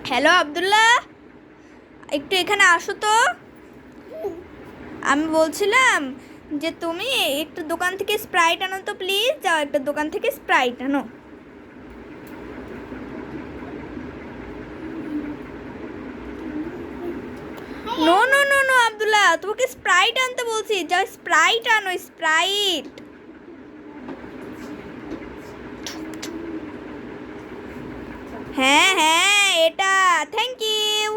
Hello Abdullah, একটু এখানে আসো তো। আমি বলছিলাম যে তুমি একটু দোকান থেকে স্প্রাইট আনো তো প্লিজ। যাও, একটা দোকান থেকে স্প্রাইট আনো। No no no no Abdullah, তোমাকে স্প্রাইট আনতে বলছি। যাও স্প্রাইট আনো, স্প্রাইট। হ্যাঁ হ্যাঁ, এটা। Thank you.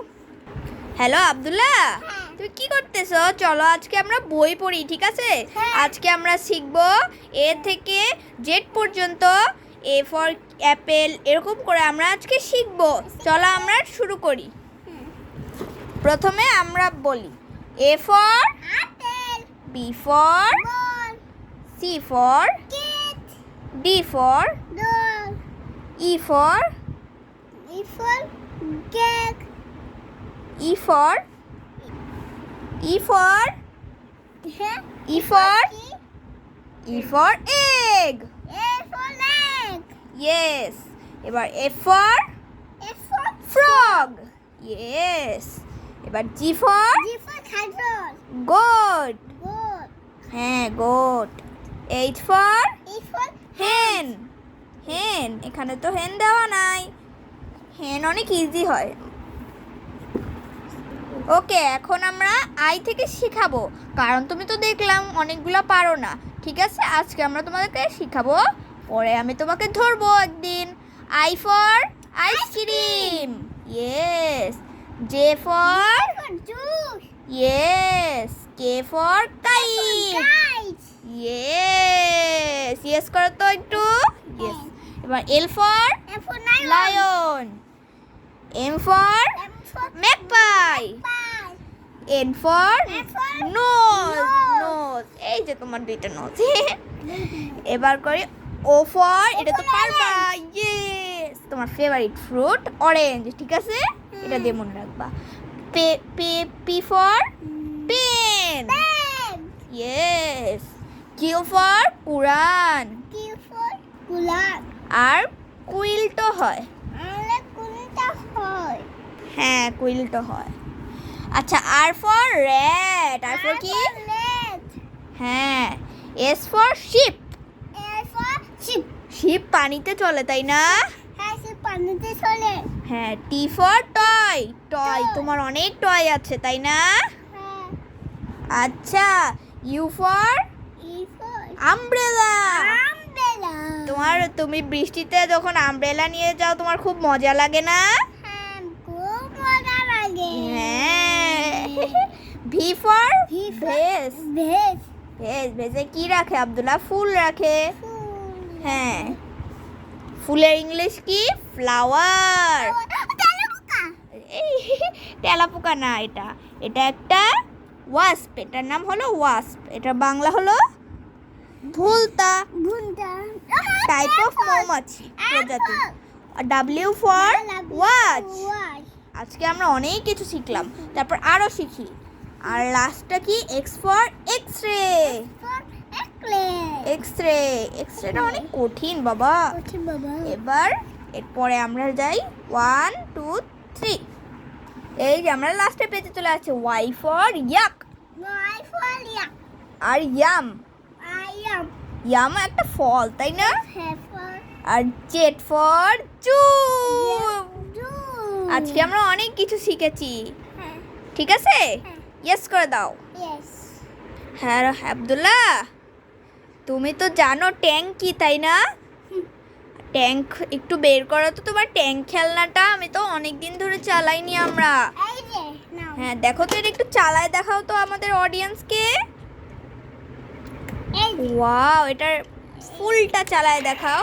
হ্যালো আব্দুল্লাহ, তুমি কি করতেছো? চলো আজকে আমরা বই পড়ি, ঠিক আছে? আজকে আমরা শিখবো এ থেকে জেড পর্যন্ত। এ ফর অ্যাপেল, এরকম করে আমরা আজকে শিখবো। চলো আমরা শুরু করি। প্রথমে আমরা বলি A for apple, B for ball, C for cat, D for doll, E for E for cake, E for E for huh? E for key, E for egg. A for leg, yes. এবার F for F for frog. Yes. এবার G for G for control, goat. good, হ্যাঁ, goat. H for E for হেন। হেন, এখানে তো হেন দেওয়া নাই। হেন অনেক ইজি হয়। ওকে, এখন আমরা আই থেকে শিখাবো, কারণ তুমি তো দেখলাম অনেকগুলো পারো না। ঠিক আছে, আজকে আমরা তোমাদেরকে শিখাবো, পরে আমি তোমাকে ধরবো একদিন। I for ice cream. Yes. J for juice, yes. K for kite. kite, yes. Yes করো তো একটু। ইয়েস। এবার L for F for lion, lion. M for M for magpie. pie, N for N for nose. nose. Nose, এই যে তোমার দুইটা nose. এবার করি ও ফর, এটা তো for পারবা। ইয়েস, তোমার ফেভারিট ফ্রুট অরেঞ্জ, ঠিক আছে? এটা দিয়ে মনে রাখবা। পে পে P for pen. pen, yes. Q for Quran. Q for gulag, আর কুইল তো হয়। আমরা কোনটা হয়? হ্যাঁ, কুইল তো হয়। আচ্ছা, R for rat. R for কি? লেট, হ্যাঁ। S for ship. A for sheep, ship পানিতে চলে, তাই না? হ্যাঁ সে পানিতে চলে, হ্যাঁ। T for toy. Toy, Toy. তোমার অনেক টয় আছে, তাই না? হ্যাঁ আচ্ছা, U for E for umbrella. umbrella, তুমি বৃষ্টিতে যখন আমব্রেলা নিয়ে যাও, তোমার খুব মজা লাগে না? হ্যাঁ খুব মজা লাগে। হ্যাঁ। V for V for ভেস। vase, ভেস, ভেসে কি রাখে আব্দুল্লাহ? ফুল রাখে। ফুল, হ্যাঁ। ফুলের ইংলিশ কি? ফ্লাওয়ার। তেলাপোকা, এই তেলাপোকা না, এটা এটা একটা ওয়াস্প। এটার নাম হলো ওয়াস্প। এটা বাংলা হলো ভুলতা। ঘুন্টা, টাইপ অফ মৌমাছি প্রজাতি। W for watch. আজকে আমরা অনেক কিছু শিখলাম, তারপর আরও শিখি। আর লাস্টটা কি? X for X ray. X ray, X রেটা অনেক কঠিন বাবা। এবার এরপরে আমরা যাই 1 2 3। এই যে আমরা লাস্টের পেজে চলে আসছি। Y for yak. R yam. Yam একটা ফল, তাই না? আর জেড ফর জু। আজকে আমরা অনেক কিছু শিখেছি, ঠিক আছে? ইয়েস করে দাও। হ্যাঁ আব্দুল্লাহ, তুমি তো জানো ট্যাঙ্ক কি, তাই না? ট্যাঙ্ক একটু বের করো তো তোমার ট্যাঙ্ক খেলনাটা। আমি তো অনেক দিন ধরে চালাইনি আমরা। হ্যাঁ, দেখো তো, এটা একটু চালায় দেখাও তো আমাদের অডিয়েন্সকে। ওয়াও, এটার ফুলটা চালায় দেখাও।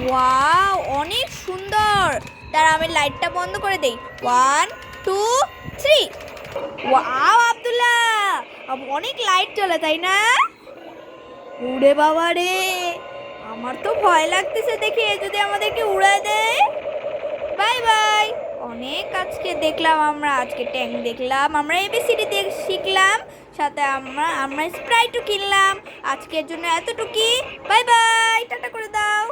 ওয়াও, অনেক সুন্দর। তারা আমি লাইটটা বন্ধ করে দেই। 1 2 3। ওয়াও আব্দুল্লাহ, অনেক লাইট জ্বলে, তাই না? উড়ে বাবা রে, আমার তো ভয় লাগতেছে দেখে, যদি আমাদেরকে উড়ায় দেয়। Bye bye. অনেক আজকে দেখলাম আমরা, আজকে ট্যাঙ্ক দেখলাম, আমরা এবিসিডি শিখলাম, সাথে আমরা স্প্রাইটও কিনলাম। আজকের জন্য এতটুকুই। বাই বাই, টাটা করে দাও।